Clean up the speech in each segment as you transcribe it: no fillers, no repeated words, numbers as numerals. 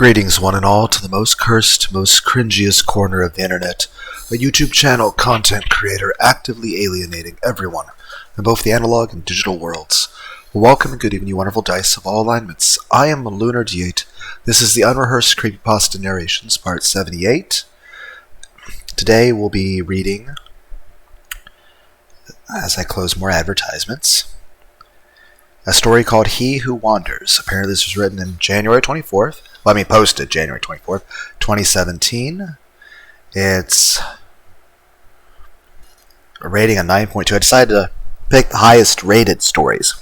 Greetings one and all to the most cursed, most cringiest corner of the internet, a YouTube channel content creator actively alienating everyone in both the analog and digital worlds. Welcome and good evening, you wonderful dice of all alignments. I am Lunar D8. This is the Unrehearsed Creepypasta Narrations, Part 78. Today we'll be reading, as I close more advertisements, a story called He Who Wanders. Apparently this was written in January 24th. Well, posted January 24th, 2017. It's a rating of 9.2. I decided to pick the highest rated stories.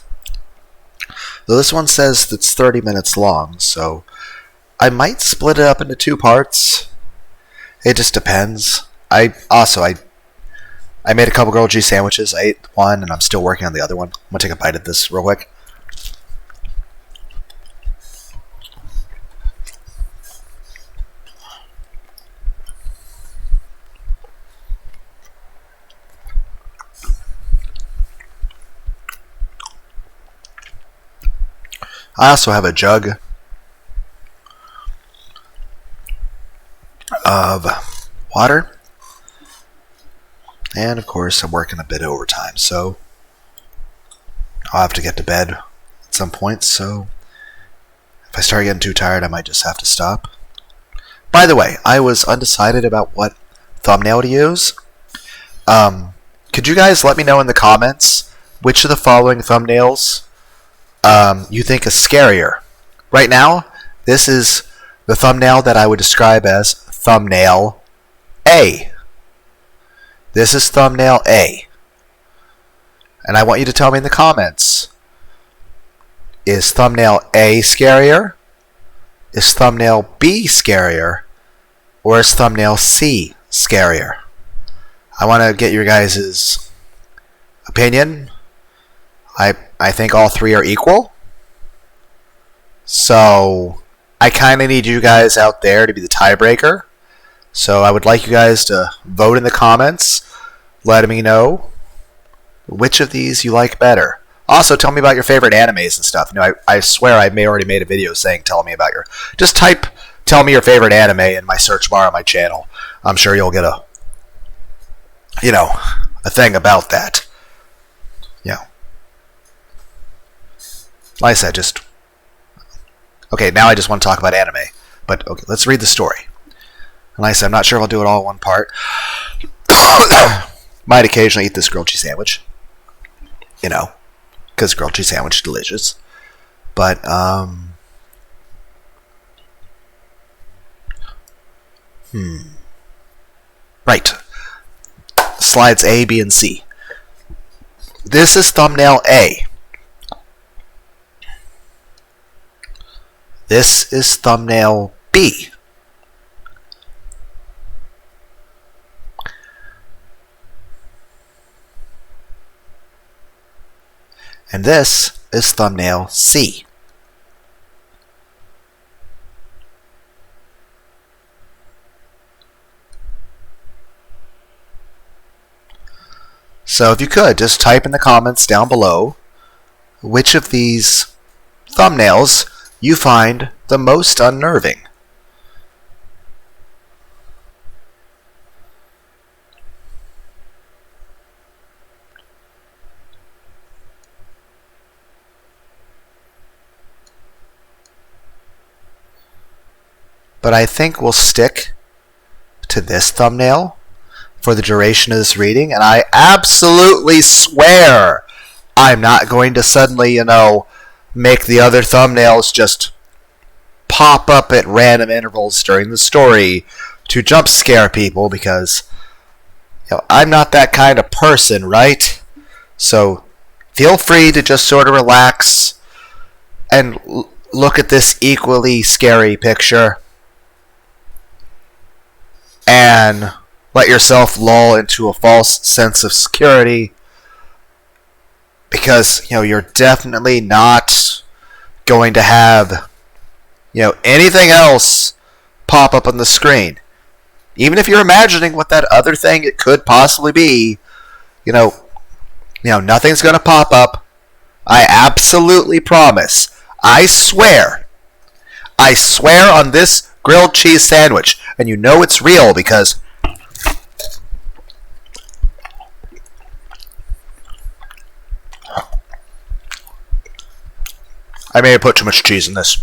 Though this one says it's 30 minutes long, so I might split it up into two parts. It just depends. I made a couple grilled cheese sandwiches. I ate one and I'm still working on the other one. I'm going to take a bite of this real quick. I also have a jug of water. And of course, I'm working a bit of overtime, so I'll have to get to bed at some point. So if I start getting too tired, I might just have to stop. By the way, I was undecided about what thumbnail to use. Could you guys let me know in the comments which of the following thumbnails you think is scarier? Right now, this is the thumbnail that I would describe as thumbnail A. This is thumbnail A. And I want you to tell me in the comments, is thumbnail A scarier? Is thumbnail B scarier? Or is thumbnail C scarier? I want to get your guys' opinion. I think all three are equal. So I kind of need you guys out there to be the tiebreaker. So I would like you guys to vote in the comments, letting me know which of these you like better. Also, tell me about your favorite animes and stuff. You know, I swear I already made a video saying tell me about your... Just type tell me your favorite anime in my search bar on my channel. I'm sure you'll get a thing about that. Like I said, okay, now I just want to talk about anime. But, okay, let's read the story. And like I said, I'm not sure if I'll do it all in one part. Might occasionally eat this grilled cheese sandwich. Because grilled cheese sandwich is delicious. But, Right. Slides A, B, and C. This is thumbnail A. This is thumbnail B. And this is thumbnail C. So if you could, just type in the comments down below which of these thumbnails you find the most unnerving. But I think we'll stick to this thumbnail for the duration of this reading, and I absolutely swear I'm not going to suddenly, make the other thumbnails just pop up at random intervals during the story to jump scare people, because I'm not that kind of person, right? So feel free to just sort of relax and look at this equally scary picture and let yourself lull into a false sense of security, because you're definitely not going to have anything else pop up on the screen. Even if you're imagining what that other thing it could possibly be, nothing's going to pop up. I absolutely promise. I swear I swear on this grilled cheese sandwich. And you know it's real because I may have put too much cheese in this.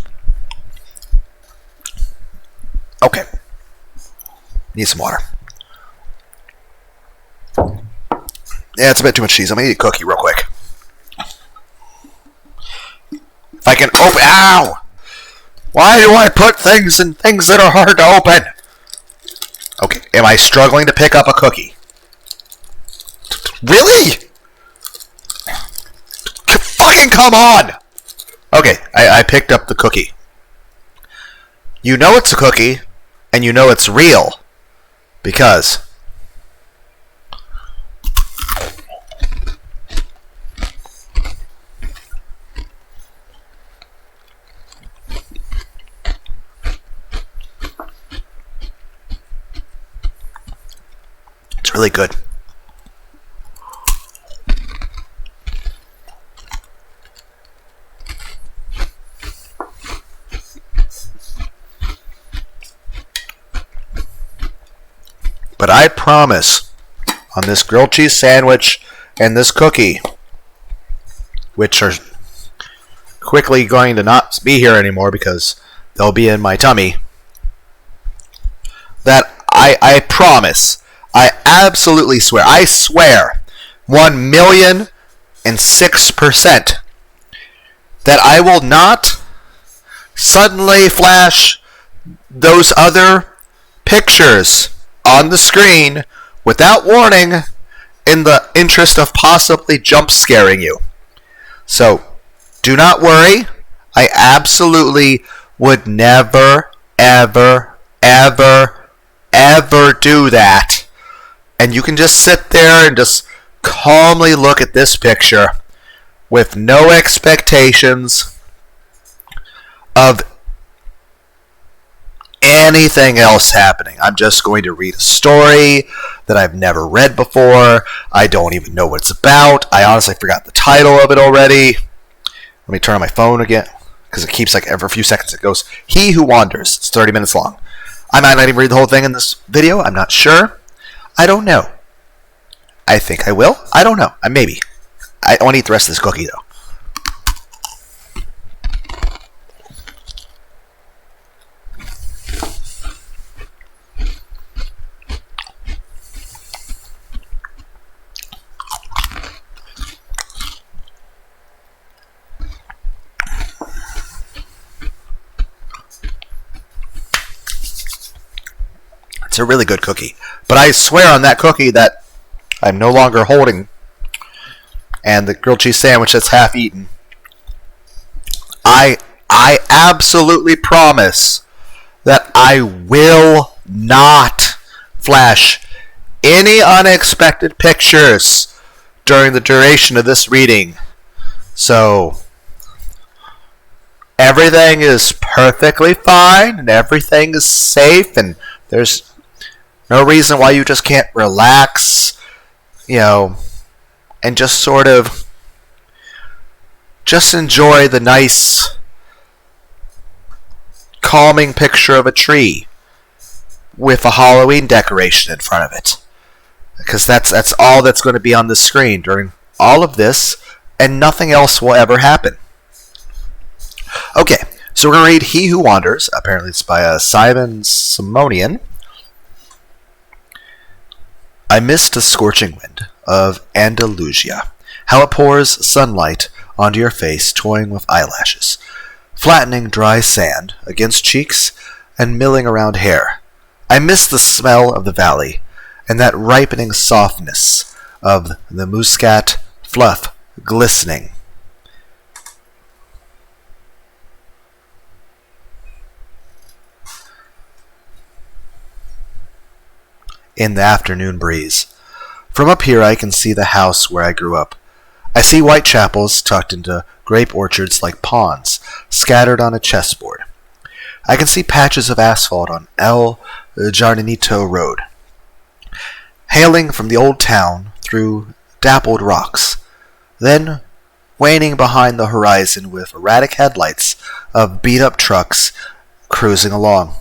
Okay. Need some water. Yeah, it's a bit too much cheese. I'm going to eat a cookie real quick. If I can open... Ow! Why do I put things in things that are hard to open? Okay, am I struggling to pick up a cookie? Really? Fucking come on! Okay, I picked up the cookie. You know it's a cookie, and you know it's real. Because... it's really good. But I promise, on this grilled cheese sandwich and this cookie, which are quickly going to not be here anymore because they'll be in my tummy, that I promise, I absolutely swear, I swear, 1,006% that I will not suddenly flash those other pictures on the screen without warning in the interest of possibly jump scaring you. So, do not worry. I absolutely would never, ever, ever, ever do that. And you can just sit there and just calmly look at this picture with no expectations of anything else happening. I'm just going to read a story that I've never read before. I don't even know what it's about. I honestly forgot the title of it already. Let me turn on my phone again, because it keeps, like, every few seconds it goes, He Who Wanders. It's 30 minutes long. I might not even read the whole thing in this video. I'm not sure. I don't know. I think I will. I don't know. Maybe. I want to eat the rest of this cookie, though. It's a really good cookie. But I swear on that cookie that I'm no longer holding, and the grilled cheese sandwich that's half eaten, I absolutely promise that I will not flash any unexpected pictures during the duration of this reading. So everything is perfectly fine and everything is safe, and there's no reason why you just can't relax, and just sort of just enjoy the nice, calming picture of a tree with a Halloween decoration in front of it. Because that's all that's going to be on the screen during all of this, and nothing else will ever happen. Okay, so we're going to read He Who Wanders. Apparently it's by Simon Simonian. I missed the scorching wind of Andalusia, how it pours sunlight onto your face, toying with eyelashes, flattening dry sand against cheeks and milling around hair. I miss the smell of the valley and that ripening softness of the muscat fluff glistening. In the afternoon breeze. From up here I can see the house where I grew up. I see white chapels tucked into grape orchards like pawns, scattered on a chessboard. I can see patches of asphalt on El Jardinito Road. Hailing from the old town through dappled rocks, then waning behind the horizon with erratic headlights of beat-up trucks cruising along.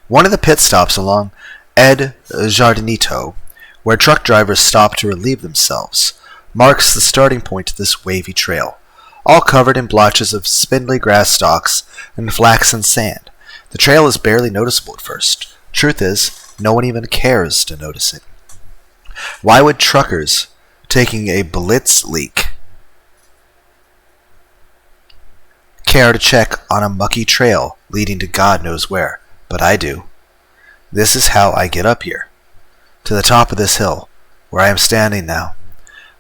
One of the pit stops along Ed Jardinito, where truck drivers stop to relieve themselves, marks the starting point of this wavy trail, all covered in blotches of spindly grass stalks and flaxen sand. The trail is barely noticeable at first. Truth is, no one even cares to notice it. Why would truckers taking a blitz leak care to check on a mucky trail leading to God knows where? But I do. This is how I get up here, to the top of this hill, where I am standing now.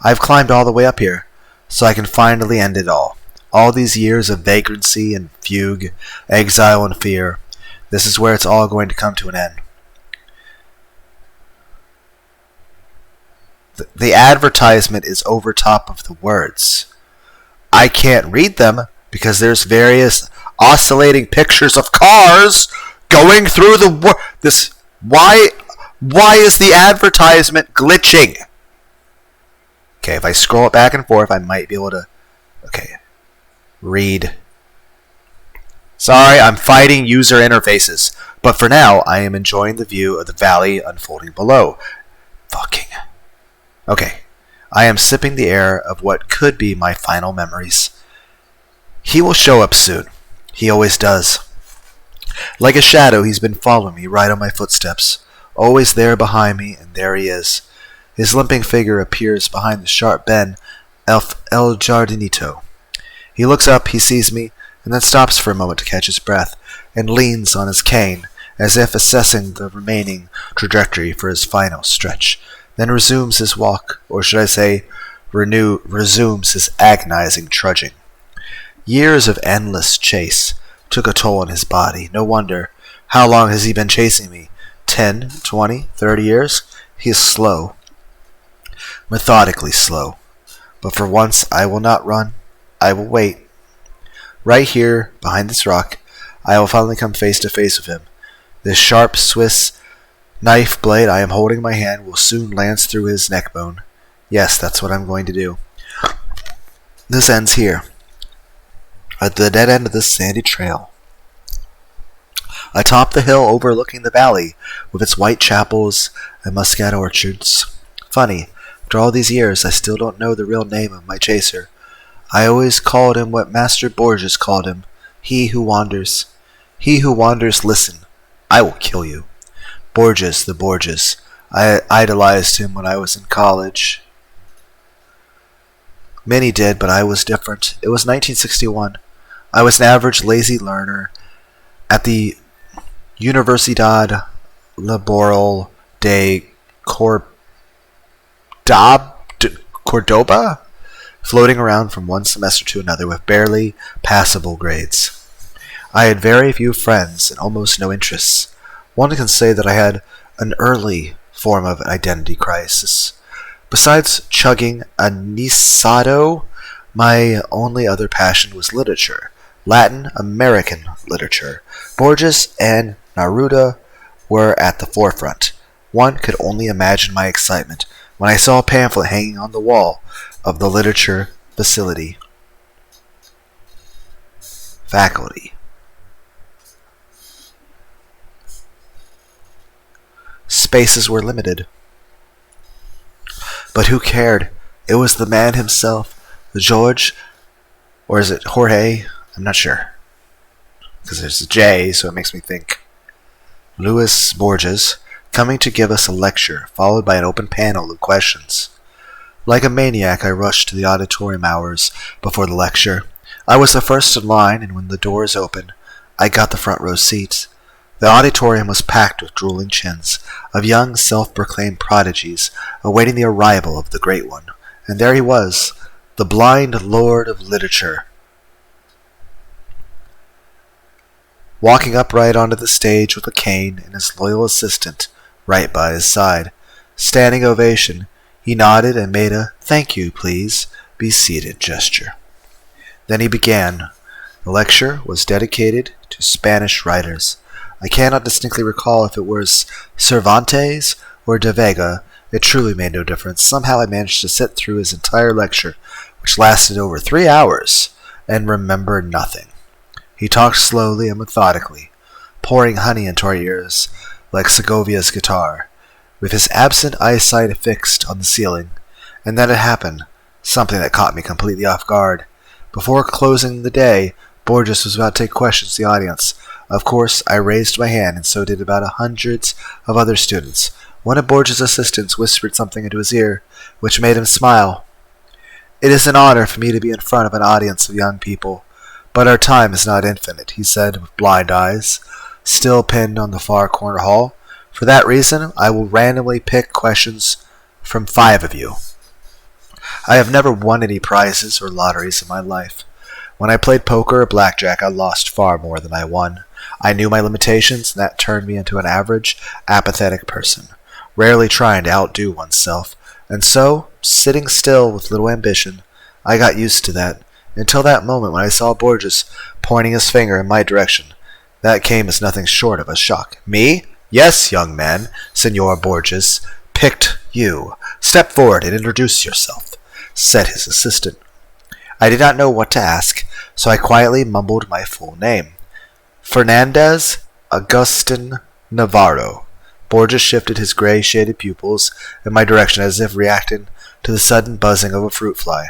I've climbed all the way up here, so I can finally end it all. All these years of vagrancy and fugue, exile and fear, this is where it's all going to come to an end. The advertisement is over top of the words. I can't read them because there's various oscillating pictures of cars going through the why is the advertisement glitching? Okay, if I scroll it back and forth, I might be able to read. Sorry, I'm fighting user interfaces, but for now I am enjoying the view of the valley unfolding below. Okay, I am sipping the air of what could be my final memories. He will show up soon. He always does. Like a shadow, he's been following me right on my footsteps, always there behind me, and there he is. His limping figure appears behind the sharp bend of El Jardinito. He looks up, he sees me, and then stops for a moment to catch his breath, and leans on his cane, as if assessing the remaining trajectory for his final stretch, then resumes his walk, or should I say, resumes his agonizing trudging. Years of endless chase took a toll on his body. No wonder. How long has he been chasing me? 10, 20, 30 years? He is slow. Methodically slow. But for once, I will not run. I will wait. Right here, behind this rock, I will finally come face to face with him. This sharp Swiss knife blade I am holding in my hand will soon lance through his neck bone. Yes, that's what I'm going to do. This ends here, at the dead end of this sandy trail. Atop the hill overlooking the valley, with its white chapels and muscat orchards. Funny, after all these years, I still don't know the real name of my chaser. I always called him what Master Borges called him, he who wanders. He who wanders, listen, I will kill you. Borges, the Borges. I idolized him when I was in college. Many did, but I was different. It was 1961. I was an average lazy learner at the Universidad Laboral de Cordoba, floating around from one semester to another with barely passable grades. I had very few friends and almost no interests. One can say that I had an early form of identity crisis. Besides chugging a Nisado, my only other passion was literature. Latin American literature. Borges and Neruda were at the forefront. One could only imagine my excitement when I saw a pamphlet hanging on the wall of the literature faculty. Spaces were limited. But who cared? It was the man himself, George, or is it Jorge? I'm not sure. Because there's a J, so it makes me think. Luis Borges, coming to give us a lecture, followed by an open panel of questions. Like a maniac, I rushed to the auditorium hours before the lecture. I was the first in line, and when the doors opened, I got the front row seat. The auditorium was packed with drooling chins of young self-proclaimed prodigies awaiting the arrival of the Great One. And there he was, the blind lord of literature, walking upright onto the stage with a cane and his loyal assistant right by his side. Standing ovation, he nodded and made a "thank you, please, be seated" gesture. Then he began. The lecture was dedicated to Spanish writers. I cannot distinctly recall if it was Cervantes or de Vega. It truly made no difference. Somehow I managed to sit through his entire lecture, which lasted over 3 hours, and remember nothing. He talked slowly and methodically, pouring honey into our ears like Segovia's guitar, with his absent eyesight fixed on the ceiling. And then it happened, something that caught me completely off guard. Before closing the day, Borges was about to take questions to the audience. Of course, I raised my hand, and so did about hundreds of other students. One of Borges' assistants whispered something into his ear, which made him smile. "It is an honor for me to be in front of an audience of young people, but our time is not infinite," he said with blind eyes, still pinned on the far corner hall. "For that reason, I will randomly pick questions from 5 of you. I have never won any prizes or lotteries in my life. When I played poker or blackjack, I lost far more than I won. I knew my limitations, and that turned me into an average, apathetic person, rarely trying to outdo oneself. And so, sitting still with little ambition, I got used to that, until that moment when I saw Borges pointing his finger in my direction. That came as nothing short of a shock. "Me? Yes, young man, Senor Borges, picked you. Step forward and introduce yourself," said his assistant. I did not know what to ask, so I quietly mumbled my full name. "Fernandez Agustin Navarro." Borges shifted his gray-shaded pupils in my direction as if reacting to the sudden buzzing of a fruit fly.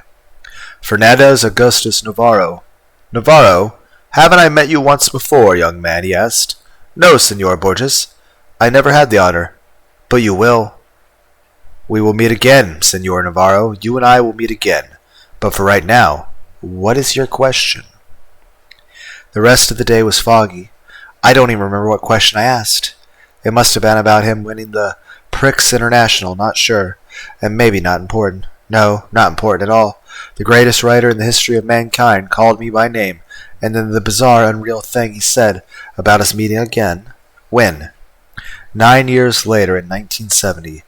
"Fernandez Augustus Navarro." "Navarro? Haven't I met you once before, young man?" he asked. "No, Senor Borges. I never had the honor." "But you will." "We will meet again, Senor Navarro. You and I will meet again. But for right now, what is your question?" The rest of the day was foggy. I don't even remember what question I asked. It must have been about him winning the Prix International, not sure. And maybe not important. No, not important at all. The greatest writer in the history of mankind called me by name, and then the bizarre, unreal thing he said about us meeting again. When? 9 years later, in 1970.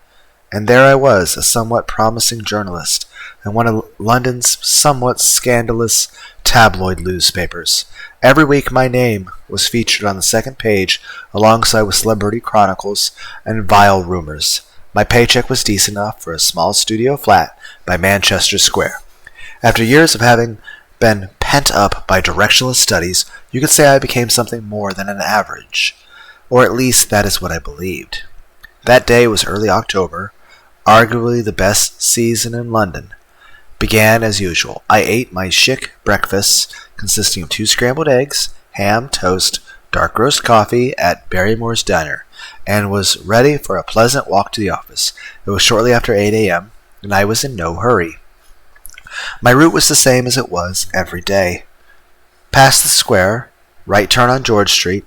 And there I was, a somewhat promising journalist in one of London's somewhat scandalous tabloid newspapers. Every week my name was featured on the second page alongside with celebrity chronicles and vile rumors. My paycheck was decent enough for a small studio flat by Manchester Square. After years of having been pent up by directionless studies, you could say I became something more than an average. Or at least that is what I believed. That day was early October, arguably the best season in London. Began as usual. I ate my chic breakfast consisting of 2 scrambled eggs, ham, toast, dark roast coffee at Barrymore's Diner, and was ready for a pleasant walk to the office. It was shortly after 8 a.m., and I was in no hurry. My route was the same as it was every day. Past the square, right turn on George Street,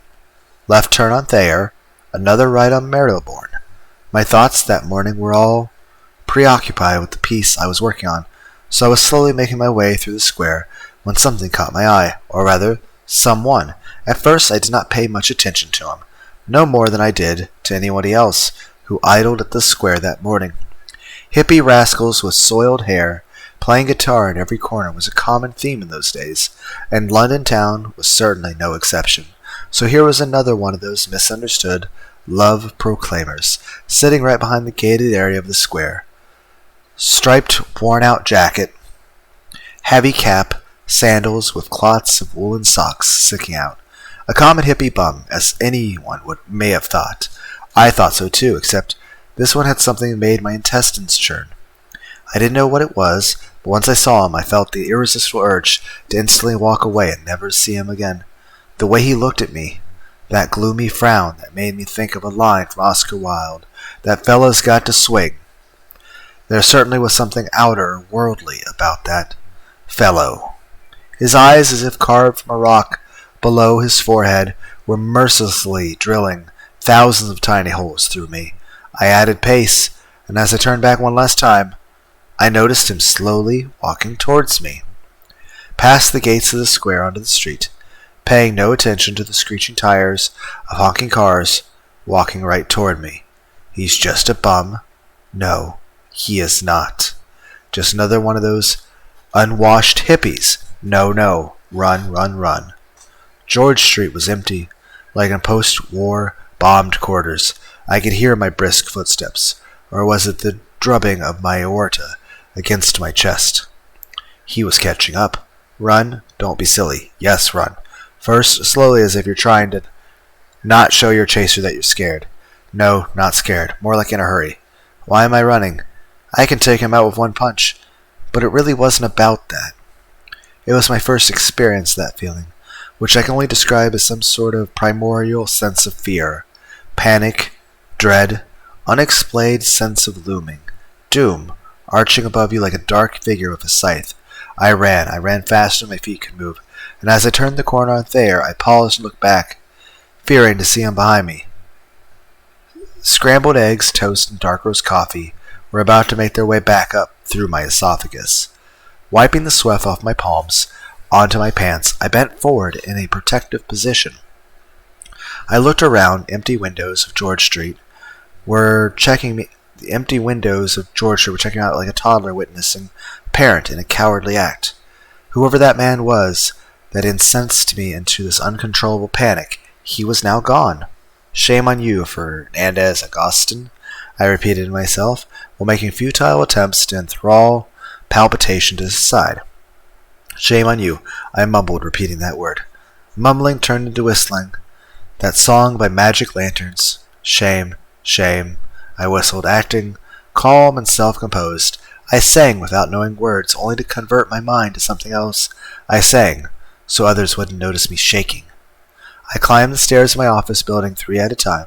left turn on Thayer, another right on Marylebone. My thoughts that morning were all preoccupied with the piece I was working on, so I was slowly making my way through the square when something caught my eye, or rather, someone. At first I did not pay much attention to him, no more than I did to anybody else who idled at the square that morning. Hippie rascals with soiled hair, playing guitar in every corner was a common theme in those days, and London town was certainly no exception. So here was another one of those misunderstood love proclaimers, sitting right behind the gated area of the square. Striped, worn-out jacket, heavy cap, sandals with clots of woolen socks sticking out. A common hippie bum, as anyone may have thought. I thought so too, except this one had something that made my intestines churn. I didn't know what it was, but once I saw him, I felt the irresistible urge to instantly walk away and never see him again. The way he looked at me, that gloomy frown that made me think of a line from Oscar Wilde, "That fellow's got to swing." There certainly was something outer worldly about that fellow. His eyes, as if carved from a rock below his forehead, were mercilessly drilling thousands of tiny holes through me. I added pace, and as I turned back one last time, I noticed him slowly walking towards me, past the gates of the square onto the street, paying no attention to the screeching tires of honking cars, walking right toward me. He's just a bum. No, he is not. Just another one of those unwashed hippies. No, no. Run, run, run. George Street was empty, like in post-war bombed quarters. I could hear my brisk footsteps, or was it the drubbing of my aorta against my chest? He was catching up. Run? Don't be silly. Yes, run. First, slowly as if you're trying to Not show your chaser that you're scared. No, not scared. More like in a hurry. Why am I running? I can take him out with one punch. But it really wasn't about that. It was my first experience of that feeling, which I can only describe as some sort of primordial sense of fear, panic, dread, unexplained sense of looming, doom, arching above you like a dark figure with a scythe. I ran faster than my feet could move, and as I turned the corner on Thayer, I paused and looked back, fearing to see him behind me. Scrambled eggs, toast, and dark roast coffee were about to make their way back up through my esophagus. Wiping the sweat off my palms onto my pants, I bent forward in a protective position. I looked around. Empty windows of George Street were checking me. The empty windows of George Street were checking out like a toddler witnessing a parent in a cowardly act. Whoever that man was that incensed me into this uncontrollable panic, he was now gone. Shame on you, Fernandez Agustin, I repeated to myself, while making futile attempts to enthrall palpitation to the side. Shame on you, I mumbled, repeating that word. Mumbling turned into whistling. That song by Magic Lanterns. Shame, shame, I whistled, acting calm and self-composed. I sang without knowing words, only to convert my mind to something else. I sang, so others wouldn't notice me shaking. I climbed the stairs of my office building 3 at a time.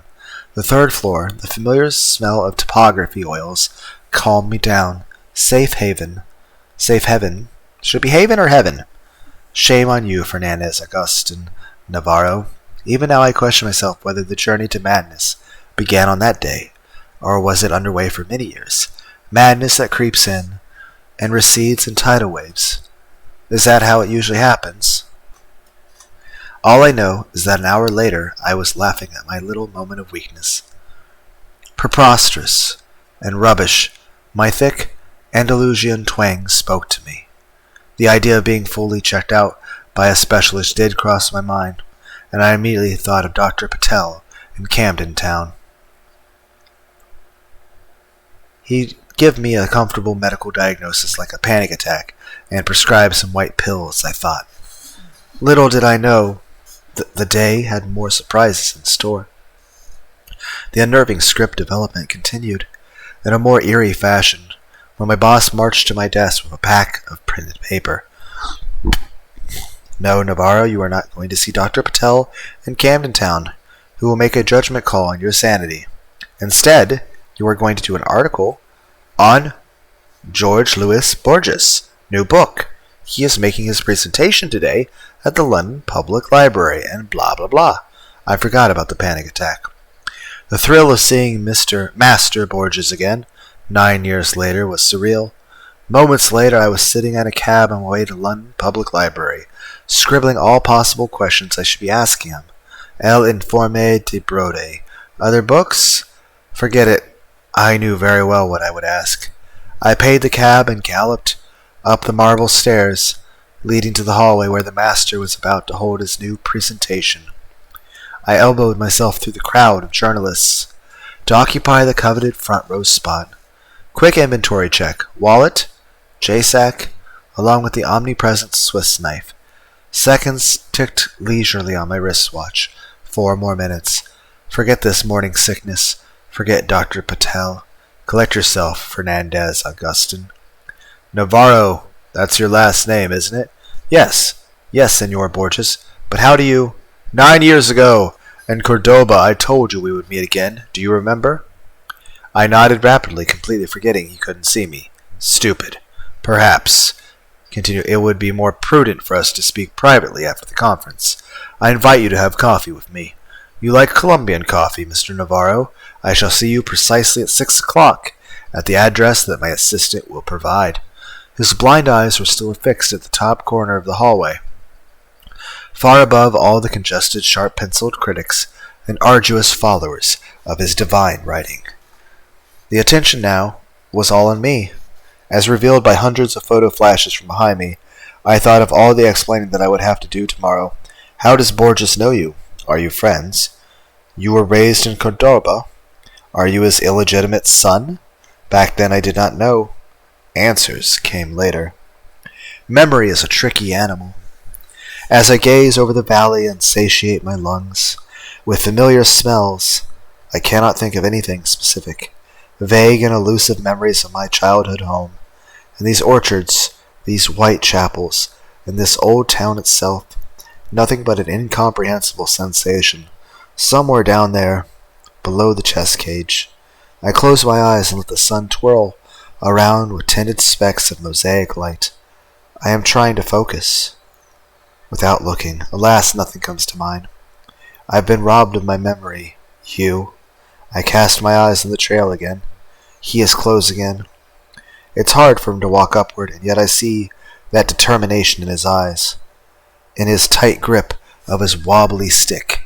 The 3rd floor, the familiar smell of topography oils, calmed me down. Safe haven. Safe heaven. Should it be haven or heaven? Shame on you, Fernandez Agustin Navarro. Even now I question myself whether the journey to madness began on that day, or was it underway for many years? Madness that creeps in and recedes in tidal waves. Is that how it usually happens? All I know is that an hour later I was laughing at my little moment of weakness. Preposterous and rubbish, my thick Andalusian twang spoke to me. The idea of being fully checked out by a specialist did cross my mind, and I immediately thought of Dr. Patel in Camden Town. He'd give me a comfortable medical diagnosis like a panic attack and prescribe some white pills, I thought. Little did I know the day had more surprises in store. The unnerving script development continued in a more eerie fashion when my boss marched to my desk with a pack of printed paper. No, Navarro, you are not going to see Dr. Patel in Camden Town, who will make a judgment call on your sanity. Instead, you are going to do an article on George Louis Borges' new book. He is making his presentation today at the London Public Library, and blah blah blah. I forgot about the panic attack. The thrill of seeing Master Borges again, 9 years later, was surreal. Moments later, I was sitting at a cab on my way to London Public Library, scribbling all possible questions I should be asking him. El Informe de Brode. Other books? Forget it. I knew very well what I would ask. I paid the cab and galloped up the marble stairs leading to the hallway where the master was about to hold his new presentation. I elbowed myself through the crowd of journalists to occupy the coveted front row spot. Quick inventory check. Wallet, JSAC, along with the omnipresent Swiss knife. Seconds ticked leisurely on my wristwatch. 4 more minutes. Forget this morning sickness. Forget Dr. Patel. Collect yourself, Fernandez Agustin. Navarro, that's your last name, isn't it? Yes, Senor Borges. But how do you... 9 years ago, in Cordoba, I told you we would meet again. Do you remember? I nodded rapidly, completely forgetting he couldn't see me. Stupid. Perhaps, continued, it would be more prudent for us to speak privately after the conference. I invite you to have coffee with me. You like Colombian coffee, Mr. Navarro. I shall see you precisely at 6 o'clock, at the address that my assistant will provide. His blind eyes were still fixed at the top corner of the hallway, far above all the congested, sharp-penciled critics and arduous followers of his divine writing. The attention now was all on me. As revealed by hundreds of photo flashes from behind me, I thought of all the explaining that I would have to do tomorrow. How does Borges know you? Are you friends? You were raised in Cordoba? Are you his illegitimate son? Back then I did not know. Answers came later. Memory is a tricky animal. As I gaze over the valley and satiate my lungs with familiar smells. I cannot think of anything specific. Vague and elusive memories of my childhood home, and these orchards, these white chapels, and this old town itself. Nothing but an incomprehensible sensation, somewhere down there, below the chess cage. I close my eyes and let the sun twirl around with tinted specks of mosaic light. I am trying to focus. Without looking, alas, nothing comes to mind. I've been robbed of my memory. Hugh. I cast my eyes on the trail again. He is closing in. It's hard for him to walk upward, and yet I see that determination in his eyes, in his tight grip of his wobbly stick.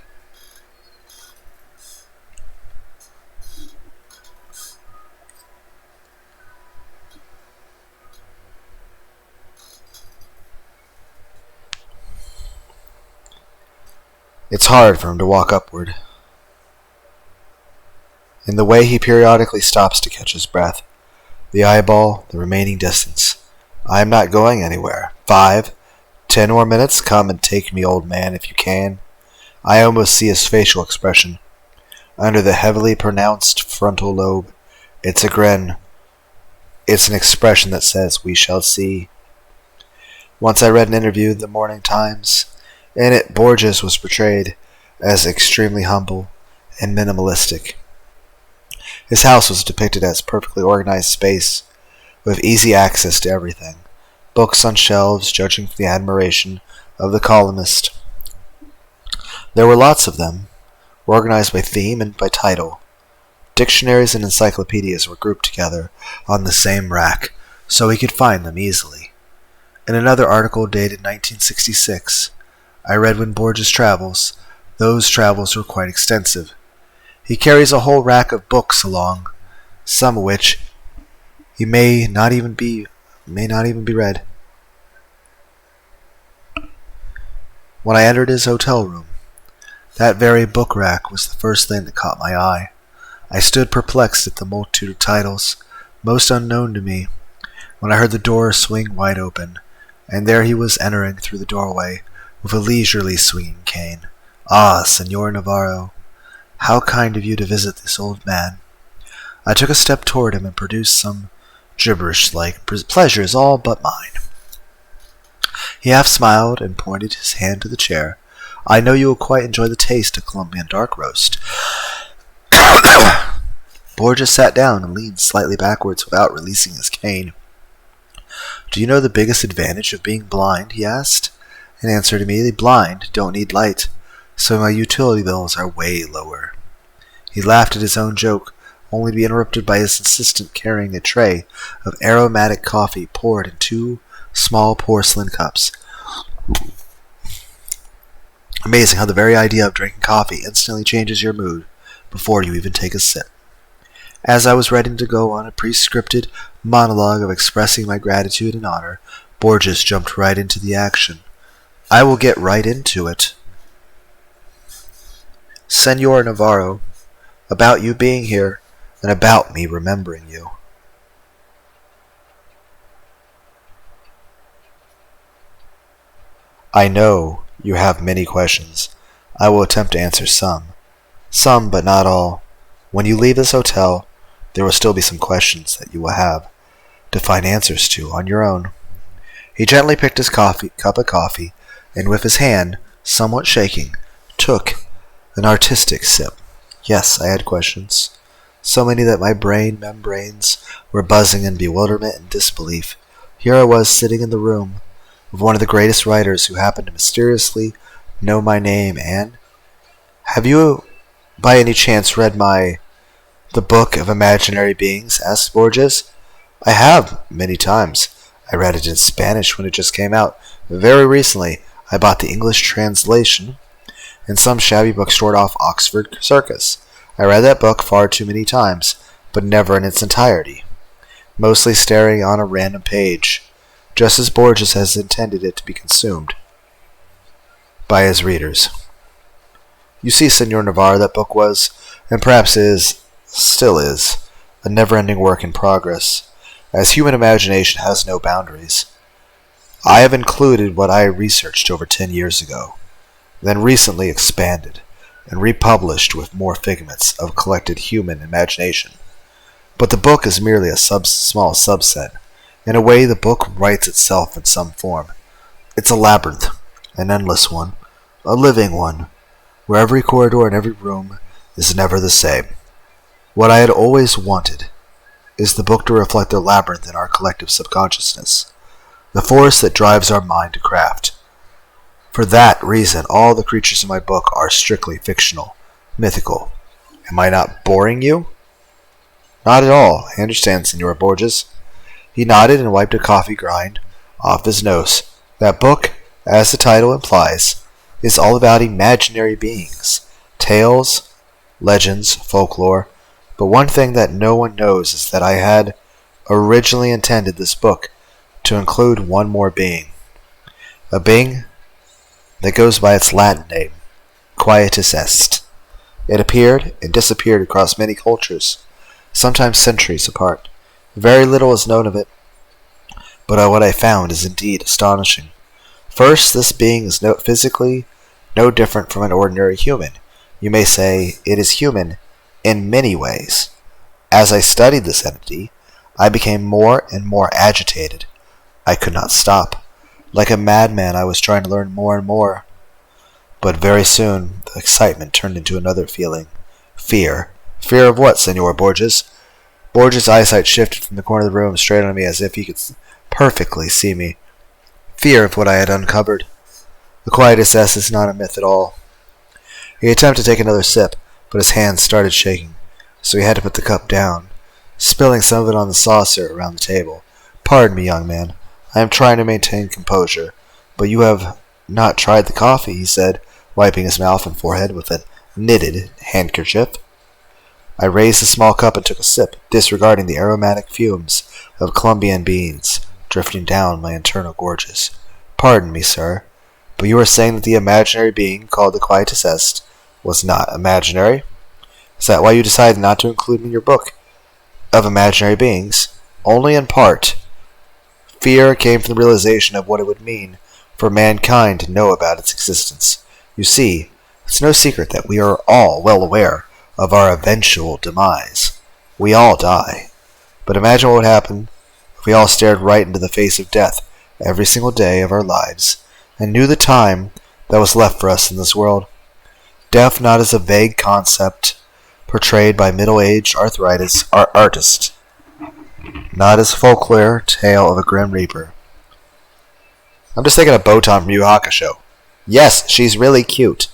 It's hard for him to walk upward. In the way he periodically stops to catch his breath, the eyeball, the remaining distance. I am not going anywhere. 5, 10 more minutes, come and take me, old man, if you can. I almost see his facial expression. Under the heavily pronounced frontal lobe, it's a grin. It's an expression that says, we shall see. Once I read an interview in the Morning Times. In it, Borges was portrayed as extremely humble and minimalistic. His house was depicted as perfectly organized space, with easy access to everything. Books on shelves, judging from the admiration of the columnist. There were lots of them, organized by theme and by title. Dictionaries and encyclopedias were grouped together on the same rack, so he could find them easily. In another article dated 1966, I read when Borges travels, those travels were quite extensive. He carries a whole rack of books along, some of which he may not even be read. When I entered his hotel room, that very book rack was the first thing that caught my eye. I stood perplexed at the multitude of titles, most unknown to me, when I heard the door swing wide open, and there he was entering through the doorway, with a leisurely swinging cane. Ah, Senor Navarro, how kind of you to visit this old man. I took a step toward him and produced some gibberish-like pleasures all but mine. He half smiled and pointed his hand to the chair. I know you will quite enjoy the taste of Colombian dark roast. Borges sat down and leaned slightly backwards without releasing his cane. Do you know the biggest advantage of being blind? He asked. And answered immediately, blind, don't need light, so my utility bills are way lower. He laughed at his own joke, only to be interrupted by his assistant carrying a tray of aromatic coffee poured in 2 small porcelain cups. Amazing how the very idea of drinking coffee instantly changes your mood before you even take a sip. As I was ready to go on a pre-scripted monologue of expressing my gratitude and honor, Borges jumped right into the action. I will get right into it. Senor Navarro, about you being here, and about me remembering you. I know you have many questions. I will attempt to answer some. Some, but not all. When you leave this hotel, there will still be some questions that you will have to find answers to on your own. He gently picked his cup of coffee, and with his hand, somewhat shaking, took an artistic sip. Yes, I had questions. So many that my brain membranes were buzzing in bewilderment and disbelief. Here I was sitting in the room with one of the greatest writers who happened to mysteriously know my name, and... Have you, by any chance, read The Book of Imaginary Beings? Asked Borges. I have, many times. I read it in Spanish when it just came out. Very recently, I bought the English translation in some shabby bookstore off Oxford Circus. I read that book far too many times, but never in its entirety, mostly staring on a random page, just as Borges has intended it to be consumed by his readers. You see, Senor Navarro, that book was, and perhaps still is, a never-ending work in progress, as human imagination has no boundaries. I have included what I researched over 10 years ago, then recently expanded, and republished with more figments of collected human imagination. But the book is merely a small subset. In a way, the book writes itself in some form. It's a labyrinth, an endless one, a living one, where every corridor and every room is never the same. What I had always wanted is the book to reflect the labyrinth in our collective subconsciousness, the force that drives our mind to craft. For that reason, all the creatures in my book are strictly fictional, mythical. Am I not boring you? Not at all, I understand, Senor Borges. He nodded and wiped a coffee grind off his nose. That book, as the title implies, is all about imaginary beings, tales, legends, folklore. But one thing that no one knows is that I had originally intended this book to include one more being. A being that goes by its Latin name, Quietus Est. It appeared and disappeared across many cultures, sometimes centuries apart. Very little is known of it, but what I found is indeed astonishing. First, this being is physically no different from an ordinary human. You may say it is human in many ways. As I studied this entity, I became more and more agitated. I could not stop. Like a madman, I was trying to learn more and more. But very soon, the excitement turned into another feeling. Fear. Fear of what, Senor Borges? Borges' eyesight shifted from the corner of the room straight on me as if he could perfectly see me. Fear of what I had uncovered. The Quietus Est is not a myth at all. He attempted to take another sip, but his hands started shaking, so he had to put the cup down, spilling some of it on the saucer around the table. Pardon me, young man. I am trying to maintain composure, but you have not tried the coffee, he said, wiping his mouth and forehead with a knitted handkerchief. I raised the small cup and took a sip, disregarding the aromatic fumes of Colombian beans drifting down my internal gorges. Pardon me, sir, but you are saying that the imaginary being called the Quietus Est was not imaginary? Is that why you decided not to include me in your book of imaginary beings? Only in part. Fear came from the realization of what it would mean for mankind to know about its existence. You see, it's no secret that we are all well aware of our eventual demise. We all die. But imagine what would happen if we all stared right into the face of death every single day of our lives and knew the time that was left for us in this world. Death not as a vague concept portrayed by middle-aged artist, not as a folklore tale of a grim reaper. I'm just thinking of Botan from Yu Hakusho. Yes, she's really cute.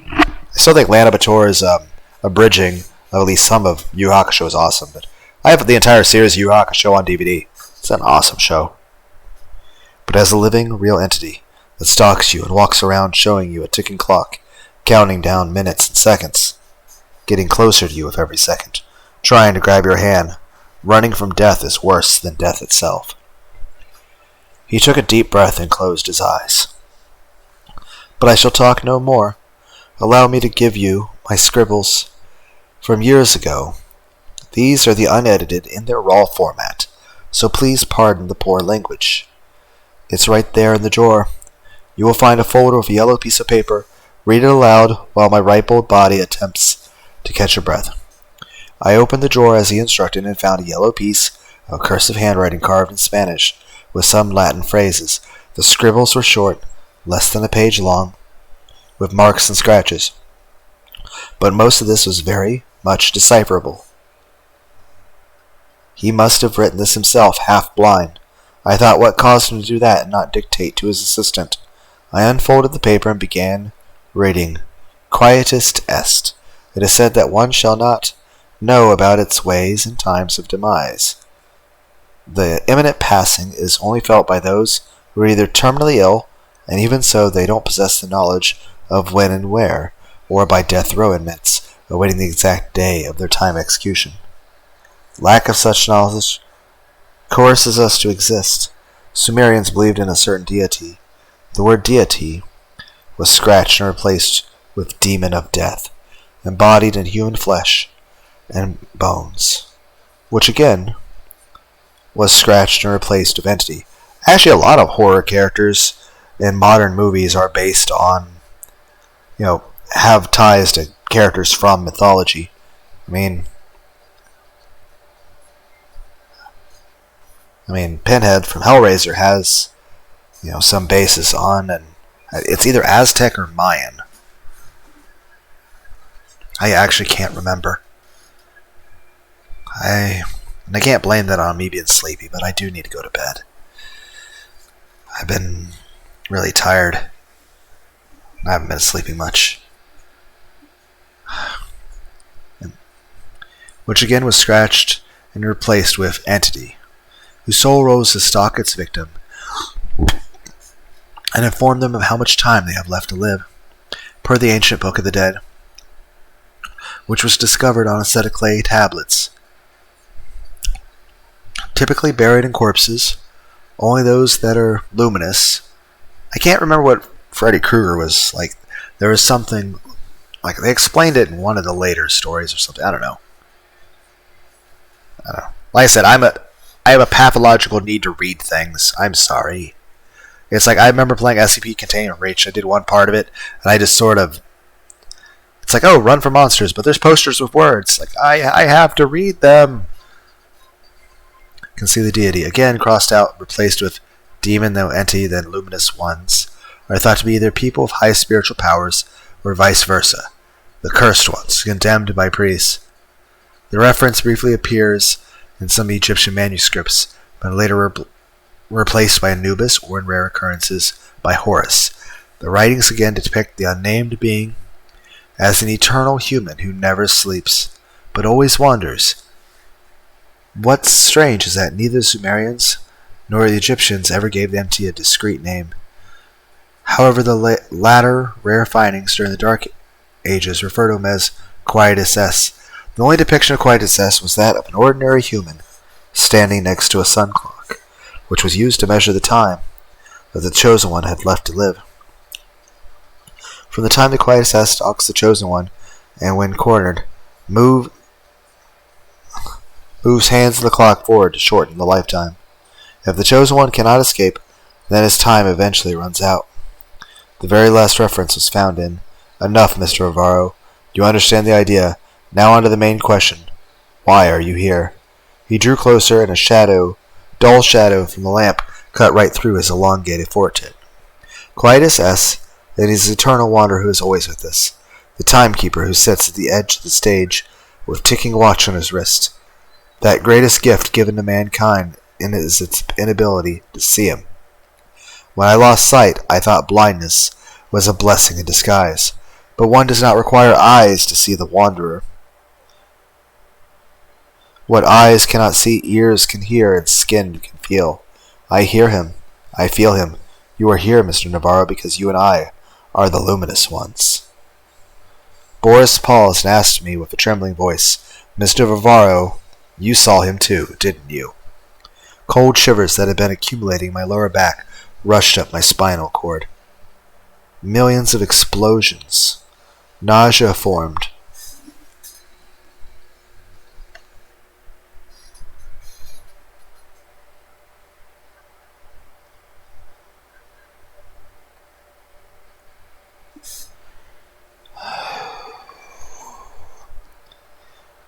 I still think Lana Bator's abridging of at least some of Yu Hakusho is awesome, but I have the entire series of Yu Hakusho on DVD. It's an awesome show. But as a living, real entity that stalks you and walks around showing you a ticking clock, counting down minutes and seconds, getting closer to you with every second, trying to grab your hand, running from death is worse than death itself. He took a deep breath and closed his eyes. But I shall talk no more. Allow me to give you my scribbles from years ago. These are the unedited in their raw format, so please pardon the poor language. It's right there in the drawer. You will find a folder with a yellow piece of paper. Read it aloud while my rippled body attempts to catch a breath. I opened the drawer as he instructed and found a yellow piece of cursive handwriting carved in Spanish with some Latin phrases. The scribbles were short, less than a page long, with marks and scratches. But most of this was very much decipherable. He must have written this himself, half blind. I thought what caused him to do that and not dictate to his assistant. I unfolded the paper and began reading. Quietus Est. It is said that one shall not know about its ways in times of demise. The imminent passing is only felt by those who are either terminally ill, and even so they don't possess the knowledge of when and where, or by death row inmates, awaiting the exact day of their time execution. Lack of such knowledge coerces us to exist. Sumerians believed in a certain deity. The word deity was scratched and replaced with demon of death, embodied in human flesh and bones, which again was scratched and replaced with entity. Actually, a lot of horror characters in modern movies are based on, have ties to characters from mythology. I mean, Pinhead from Hellraiser has, some basis on, and it's either Aztec or Mayan. I actually can't remember. I can't blame that on me being sleepy, but I do need to go to bed. I've been really tired. I haven't been sleeping much. Which again was scratched and replaced with Entity, whose soul rose to stalk its victim and inform them of how much time they have left to live, per the ancient Book of the Dead, which was discovered on a set of clay tablets, typically buried in corpses, only those that are luminous. I can't remember what Freddy Krueger was like. There was something, like they explained it in one of the later stories or something. I don't know. Like I said, I have a pathological need to read things. I'm sorry. It's like I remember playing SCP-Containment Breach. I did one part of it, and I just sort of... It's like, oh, run for monsters, but there's posters with words. Like, I have to read them. Can see the deity. Again, crossed out, replaced with demon, then entity, then luminous ones, are thought to be either people of high spiritual powers, or vice versa. The cursed ones, condemned by priests. The reference briefly appears in some Egyptian manuscripts, but later replaced by Anubis, or in rare occurrences, by Horus. The writings again depict the unnamed being as an eternal human who never sleeps, but always wanders. What's strange is that neither the Sumerians nor the Egyptians ever gave the entity a discrete name. However, the latter rare findings during the Dark Ages refer to him as Quietus S. The only depiction of Quietus S was that of an ordinary human standing next to a sun clock, which was used to measure the time that the Chosen One had left to live. From the time the Quietus S stalks the Chosen One, and when cornered, moves hands of the clock forward to shorten the lifetime. If the Chosen One cannot escape, then his time eventually runs out. The very last reference was found in Enough, Mr. Alvaro. You understand the idea. Now on to the main question. Why are you here? He drew closer, and a dull shadow from the lamp cut right through his elongated forehead. Quietus S, then is the eternal wanderer who is always with us, the timekeeper who sits at the edge of the stage with ticking watch on his wrist. That greatest gift given to mankind is its inability to see him. When I lost sight, I thought blindness was a blessing in disguise, but one does not require eyes to see the wanderer. What eyes cannot see, ears can hear, and skin can feel. I hear him. I feel him. You are here, Mr. Navarro, because you and I are the luminous ones. Boris paused and asked me with a trembling voice, Mr. Navarro, you saw him too, didn't you? Cold shivers that had been accumulating in my lower back rushed up my spinal cord. Millions of explosions. Nausea formed.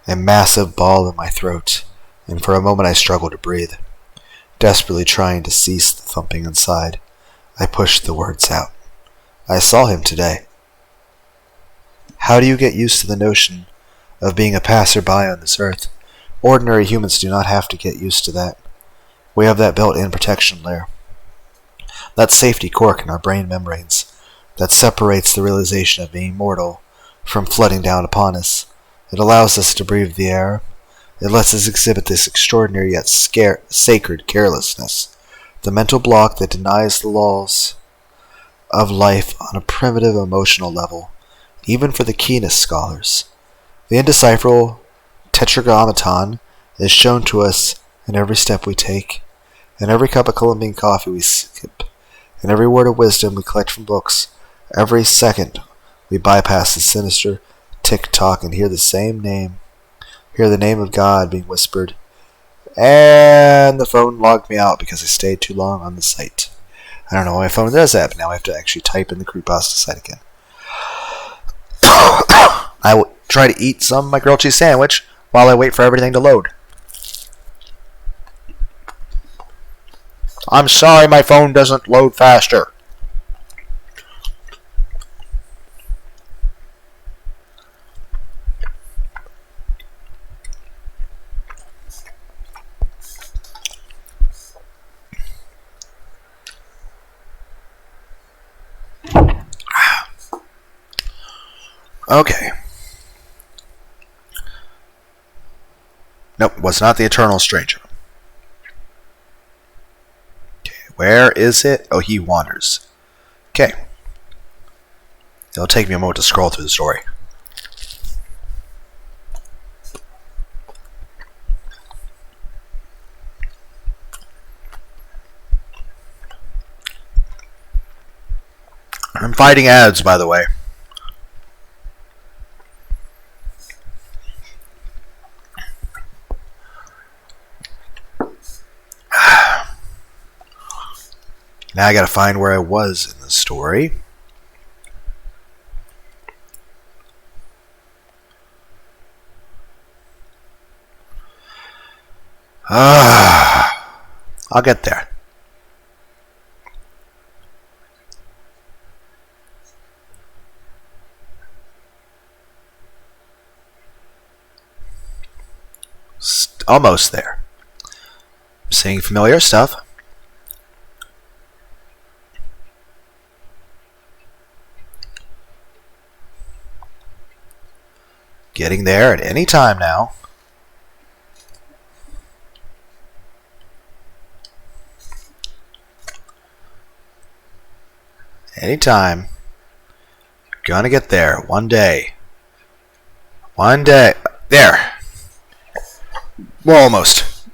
A massive ball in my throat, and for a moment I struggled to breathe. Desperately trying to cease the thumping inside, I pushed the words out. I saw him today. How do you get used to the notion of being a passerby on this earth? Ordinary humans do not have to get used to that. We have that built-in protection layer. That safety cork in our brain membranes that separates the realization of being mortal from flooding down upon us. It allows us to breathe the air. It lets us exhibit this extraordinary yet sacred carelessness, the mental block that denies the laws of life on a primitive emotional level, even for the keenest scholars. The indecipherable tetragrammaton is shown to us in every step we take, in every cup of Colombian coffee we skip, in every word of wisdom we collect from books. Every second we bypass the sinister tick-tock and hear the name of God being whispered. And the phone logged me out because I stayed too long on the site. I don't know why my phone does that, but now I have to actually type in the creepypasta site again. I will try to eat some of my grilled cheese sandwich while I wait for everything to load. I'm sorry my phone doesn't load faster. Okay. Nope, was not the Eternal Stranger. Okay, where is it? Oh, he wanders. Okay. It'll take me a moment to scroll through the story. I'm fighting ads, by the way. Now I gotta find where I was in the story. I'll get there. Almost there. I'm seeing familiar stuff. Getting there at any time now. Anytime. Gonna get there. One day. One day. There. Well, almost.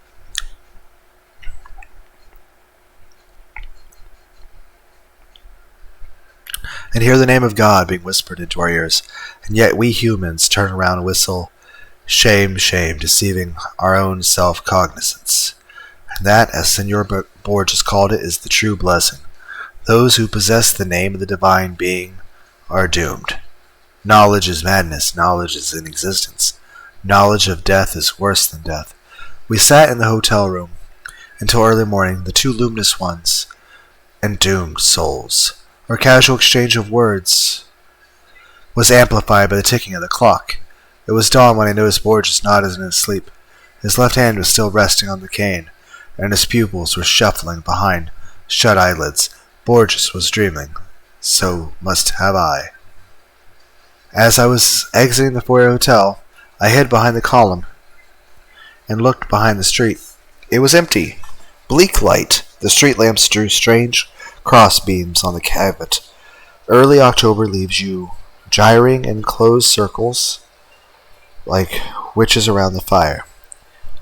And hear the name of God being whispered into our ears, and yet we humans turn around and whistle, shame, shame, deceiving our own self-cognizance. And that, as Senor Borges called it, is the true blessing. Those who possess the name of the divine being are doomed. Knowledge is madness, knowledge is inexistence. Knowledge of death is worse than death. We sat in the hotel room until early morning, the two luminous ones and doomed souls. Our casual exchange of words was amplified by the ticking of the clock. It was dawn when I noticed Borges nodded in his sleep. His left hand was still resting on the cane, and his pupils were shuffling behind shut eyelids. Borges was dreaming. So must have I. As I was exiting the foyer hotel, I hid behind the column and looked behind the street. It was empty. Bleak light. The street lamps drew strange cross beams on the cavite. Early October leaves you gyring in closed circles like witches around the fire.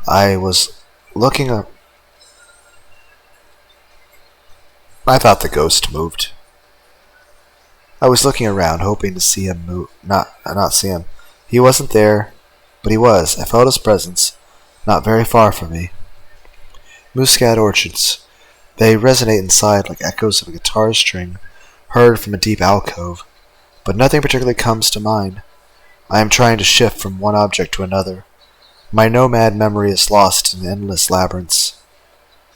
I was looking up. I thought the ghost moved. I was looking around, hoping to see him move. Not see him. He wasn't there, but he was. I felt his presence, not very far from me. Muscat orchards. They resonate inside like echoes of a guitar string heard from a deep alcove, but nothing particularly comes to mind. I am trying to shift from one object to another. My nomad memory is lost in endless labyrinths.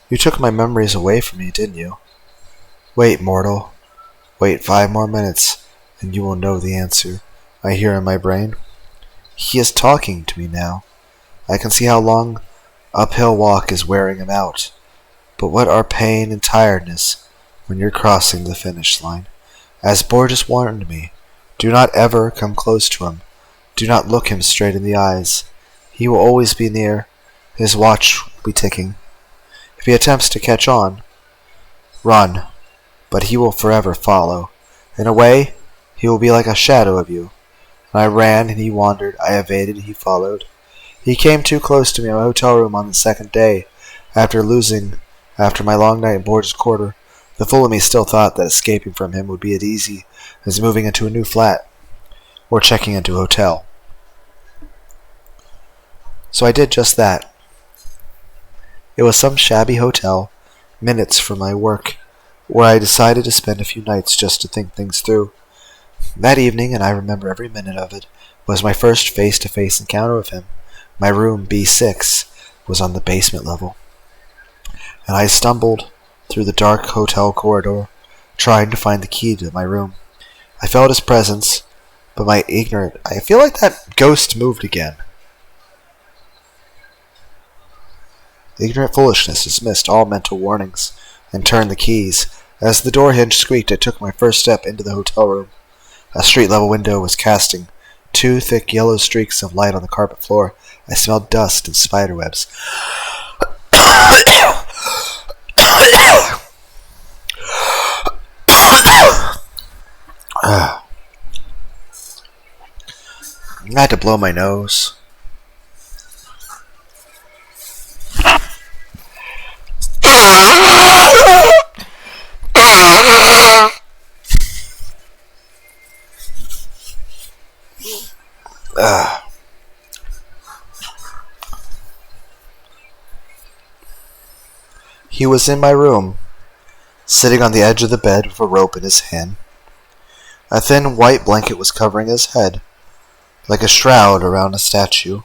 You took my memories away from me, didn't you? Wait, mortal. Wait 5 more minutes, and you will know the answer. I hear in my brain. He is talking to me now. I can see how long uphill walk is wearing him out. But what are pain and tiredness when you're crossing the finish line? As Borges warned me, do not ever come close to him. Do not look him straight in the eyes. He will always be near. His watch will be ticking. If he attempts to catch on, run, but he will forever follow. In a way, he will be like a shadow of you. And I ran, and he wandered. I evaded, he followed. He came too close to me in my hotel room on the second day, after my long night in Borges' quarter. The fool of me still thought that escaping from him would be as easy as moving into a new flat or checking into a hotel. So I did just that. It was some shabby hotel, minutes from my work, where I decided to spend a few nights just to think things through. That evening, and I remember every minute of it, was my first face-to-face encounter with him. My room, B6, was on the basement level, and I stumbled through the dark hotel corridor, trying to find the key to my room. I felt his presence, but I feel like that ghost moved again. Ignorant foolishness dismissed all mental warnings and turned the keys. As the door hinge squeaked, I took my first step into the hotel room. A street-level window was casting 2 thick yellow streaks of light on the carpet floor. I smelled dust and spiderwebs. I had to blow my nose. He was in my room, sitting on the edge of the bed with a rope in his hand. A thin white blanket was covering his head, like a shroud around a statue.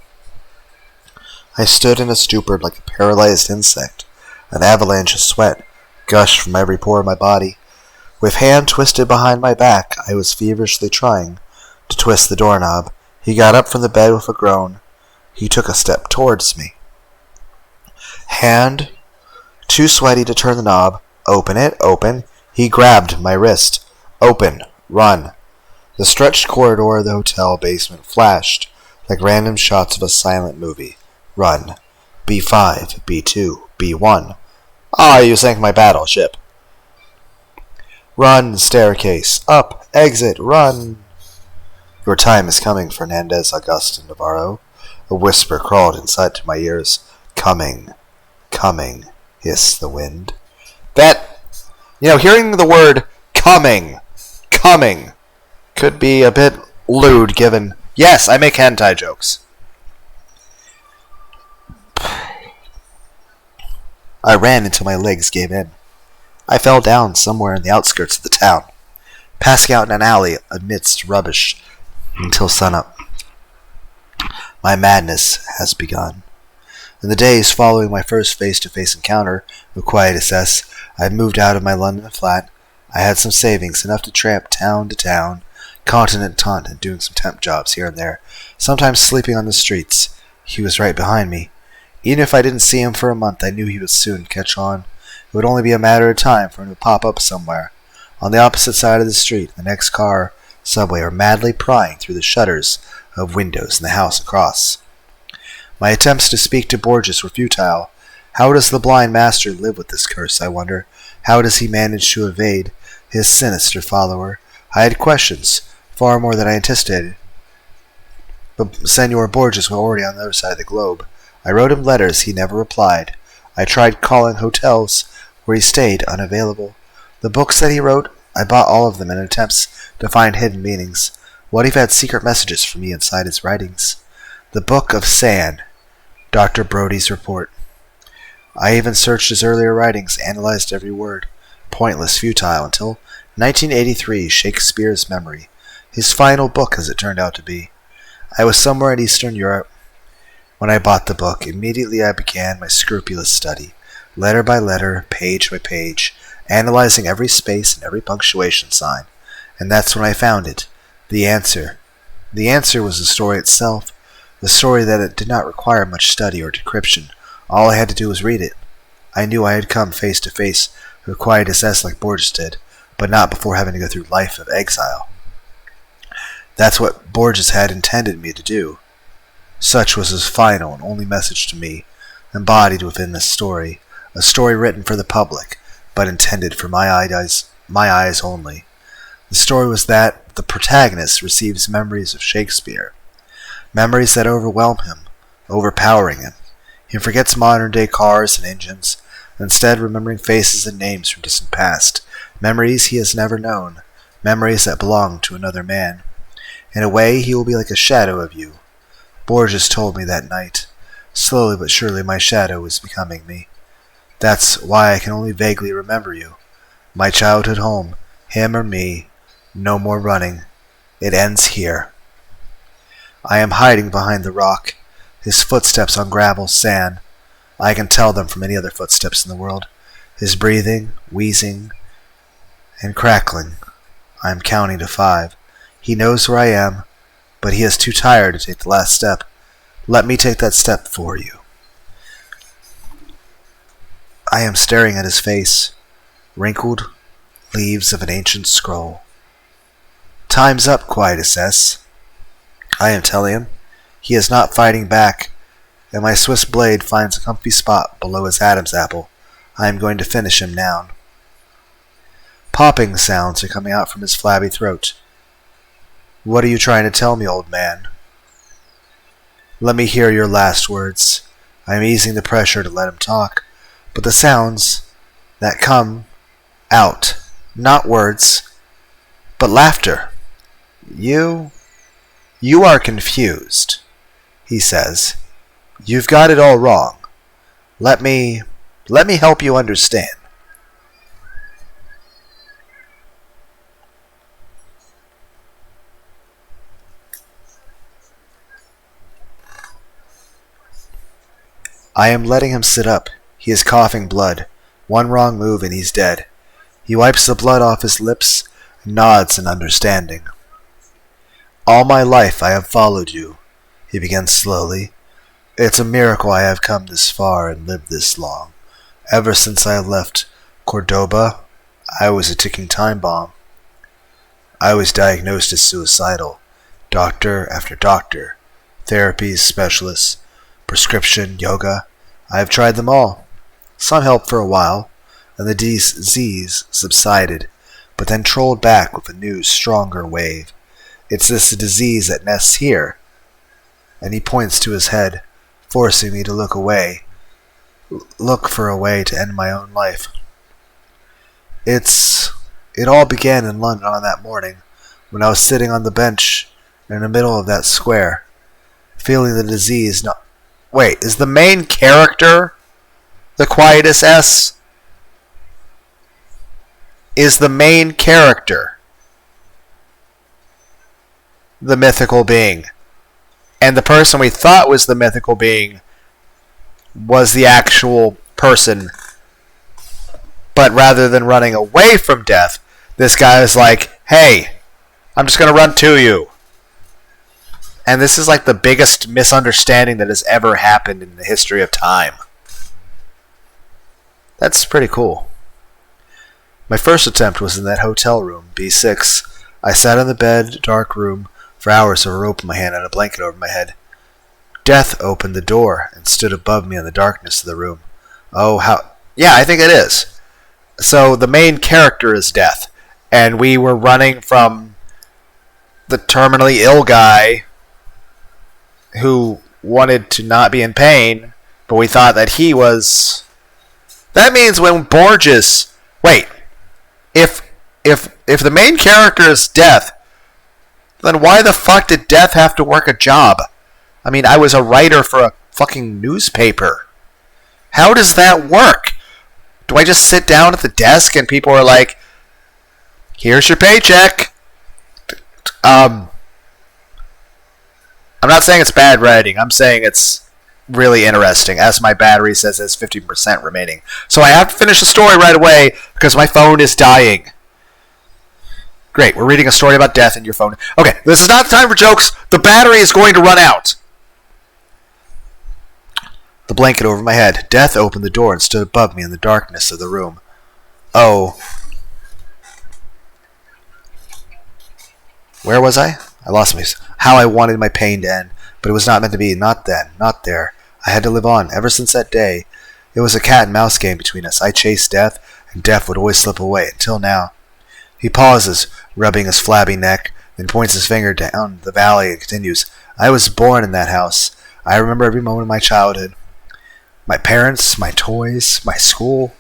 I stood in a stupor like a paralyzed insect. An avalanche of sweat gushed from every pore of my body. With hand twisted behind my back, I was feverishly trying to twist the doorknob. He got up from the bed with a groan. He took a step towards me. Hand too sweaty to turn the knob. Open it, open. He grabbed my wrist. Open, run. The stretched corridor of the hotel basement flashed like random shots of a silent movie. Run. B5, B2, B1. Ah, you sank my battleship. Run, staircase. Up, exit, run. Your time is coming, Fernandez Augustin Navarro. A whisper crawled inside to my ears. Coming, coming, hissed the wind. Hearing the word coming could be a bit lewd given. Yes, I make hentai jokes. I ran until my legs gave in. I fell down somewhere in the outskirts of the town, passing out in an alley amidst rubbish until sunup. My madness has begun. In the days following my first face-to-face encounter with Quiet SS, I had moved out of my London flat. I had some savings, enough to tramp town to town, continent to continent, doing some temp jobs here and there, sometimes sleeping on the streets. He was right behind me. Even if I didn't see him for a month, I knew he would soon catch on. It would only be a matter of time for him to pop up somewhere, on the opposite side of the street, the next car, subway, or madly prying through the shutters of windows in the house across. My attempts to speak to Borges were futile. How does the blind master live with this curse, I wonder? How does he manage to evade his sinister follower? I had questions, far more than I anticipated. But Senor Borges was already on the other side of the globe. I wrote him letters, he never replied. I tried calling hotels where he stayed, unavailable. The books that he wrote, I bought all of them in attempts to find hidden meanings. What if he had secret messages for me inside his writings? The Book of Sand. Dr. Brody's report. I even searched his earlier writings, analyzed every word. Pointless, futile, until 1983, Shakespeare's Memory. His final book, as it turned out to be. I was somewhere in Eastern Europe when I bought the book. Immediately I began my scrupulous study, letter by letter, page by page, analyzing every space and every punctuation sign. And that's when I found it. The answer. The answer was the story itself. The story that it did not require much study or decryption. All I had to do was read it. I knew I had come face to face with Quiet SS like Borges did, but not before having to go through life of exile. That's what Borges had intended me to do. Such was his final and only message to me, embodied within this story, a story written for the public, but intended for my eyes only. The story was that the protagonist receives memories of Shakespeare, memories that overwhelm him, overpowering him. He forgets modern-day cars and engines, instead remembering faces and names from distant past, memories he has never known, memories that belong to another man. In a way, he will be like a shadow of you. Borges told me that night. Slowly but surely my shadow is becoming me. That's why I can only vaguely remember you. My childhood home, him or me, no more running, It ends here. I am hiding behind the rock, his footsteps on gravel, sand. I can tell them from any other footsteps in the world. His breathing, wheezing, and crackling. I am counting to 5. He knows where I am, but he is too tired to take the last step. Let me take that step for you. I am staring at his face, wrinkled leaves of an ancient scroll. Time's up, Quietus. I am telling him. He is not fighting back, and my Swiss blade finds a comfy spot below his Adam's apple. I am going to finish him down. Popping sounds are coming out from his flabby throat. What are you trying to tell me, old man? Let me hear your last words. I am easing the pressure to let him talk, but the sounds that come out, not words, but laughter. You are confused, he says. You've got it all wrong. Let me help you understand. I am letting him sit up. He is coughing blood. One wrong move and he's dead. He wipes the blood off his lips and nods in understanding. All my life I have followed you, he begins slowly. It's a miracle I have come this far and lived this long. Ever since I left Cordoba, I was a ticking time bomb. I was diagnosed as suicidal. Doctor after doctor. Therapies, specialists, prescription, yoga. I have tried them all. Some helped for a while, and the disease subsided, but then trolled back with a new, stronger wave. It's this disease that nests here. And he points to his head, forcing me to look away. Look for a way to end my own life. It all began in London on that morning, when I was sitting on the bench in the middle of that square, feeling the disease not... Wait, is the main character the Quietus S? Is the main character the mythical being? And the person we thought was the mythical being was the actual person. But rather than running away from death, this guy is like, hey, I'm just going to run to you. And this is like the biggest misunderstanding that has ever happened in the history of time. That's pretty cool. My first attempt was in that hotel room, B6. I sat in the bed, dark room, for hours with a rope in my hand and a blanket over my head. Death opened the door and stood above me in the darkness of the room. Oh, how... Yeah, I think it is. So the main character is Death, and we were running from the terminally ill guy who wanted to not be in pain, but we thought that he was... That means when Borges... Wait. If the main character is Death, then why the fuck did Death have to work a job? I mean, I was a writer for a fucking newspaper. How does that work? Do I just sit down at the desk and people are like, here's your paycheck? I'm not saying it's bad writing. I'm saying it's really interesting. As my battery says, it's 50% remaining. So I have to finish the story right away because my phone is dying. Great, we're reading a story about death in your phone. Okay, this is not the time for jokes. The battery is going to run out. The blanket over my head. Death opened the door and stood above me in the darkness of the room. Oh. Where was I? I lost my... How I wanted my pain to end, but it was not meant to be. Not then, not there. I had to live on. Ever since that day, it was a cat and mouse game between us. I chased Death, and Death would always slip away, until now. He pauses, rubbing his flabby neck, then points his finger down the valley and continues. I was born in that house. I remember every moment of my childhood. My parents, my toys, my school.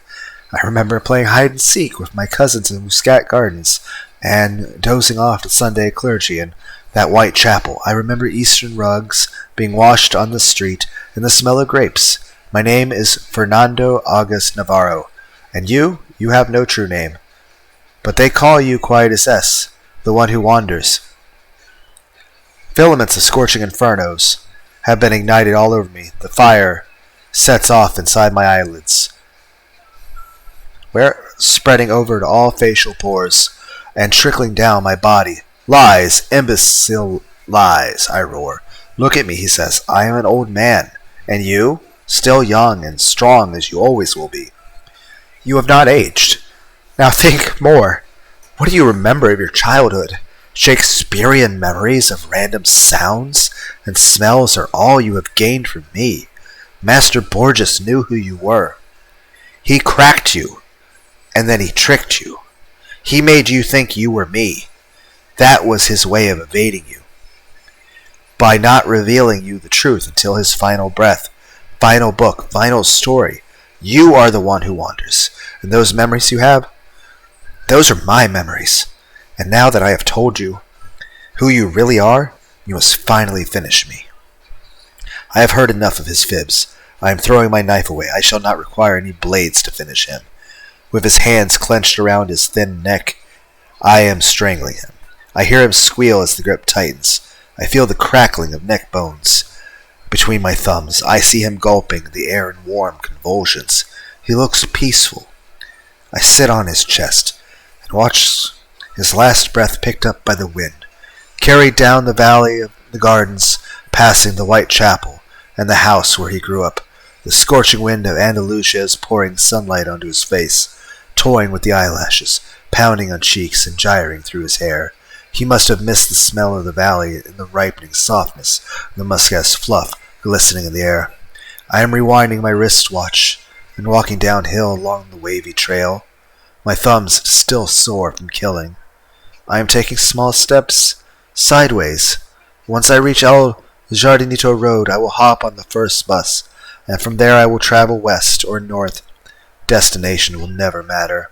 I remember playing hide and seek with my cousins in Muscat Gardens, and dozing off to Sunday clergy in that white chapel. I remember Eastern rugs being washed on the street and the smell of grapes. My name is Fernando August Navarro. And you have no true name. But they call you Quietus S, the one who wanders. Filaments of scorching infernos have been ignited all over me. The fire sets off inside my eyelids, where spreading over to all facial pores and trickling down my body. Lies, imbecile lies, I roar. Look at me, he says. I am an old man. And you? Still young and strong as you always will be. You have not aged. Now think more. What do you remember of your childhood? Shakespearean memories of random sounds and smells are all you have gained from me. Master Borges knew who you were. He cracked you, and then he tricked you. He made you think you were me. That was his way of evading you, by not revealing you the truth until his final breath, final book, final story. You are the one who wanders, and those memories you have, those are my memories. And now that I have told you who you really are, you must finally finish me. I have heard enough of his fibs. I am throwing my knife away. I shall not require any blades to finish him. With his hands clenched around his thin neck, I am strangling him. I hear him squeal as the grip tightens. I feel the crackling of neck bones between my thumbs. I see him gulping the air in warm convulsions. He looks peaceful. I sit on his chest and watch his last breath picked up by the wind, carried down the valley of the gardens, passing the white chapel and the house where he grew up. The scorching wind of Andalusia is pouring sunlight onto his face, toying with the eyelashes, pounding on cheeks and gyring through his hair. He must have missed the smell of the valley and the ripening softness of the muscat's fluff glistening in the air. I am rewinding my wristwatch and walking downhill along the wavy trail, my thumbs still sore from killing. I am taking small steps sideways. Once I reach El Jardinito Road, I will hop on the first bus, and from there I will travel west or north. Destination will never matter.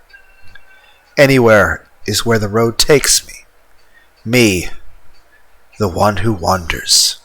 Anywhere is where the road takes me. Me, the one who wanders.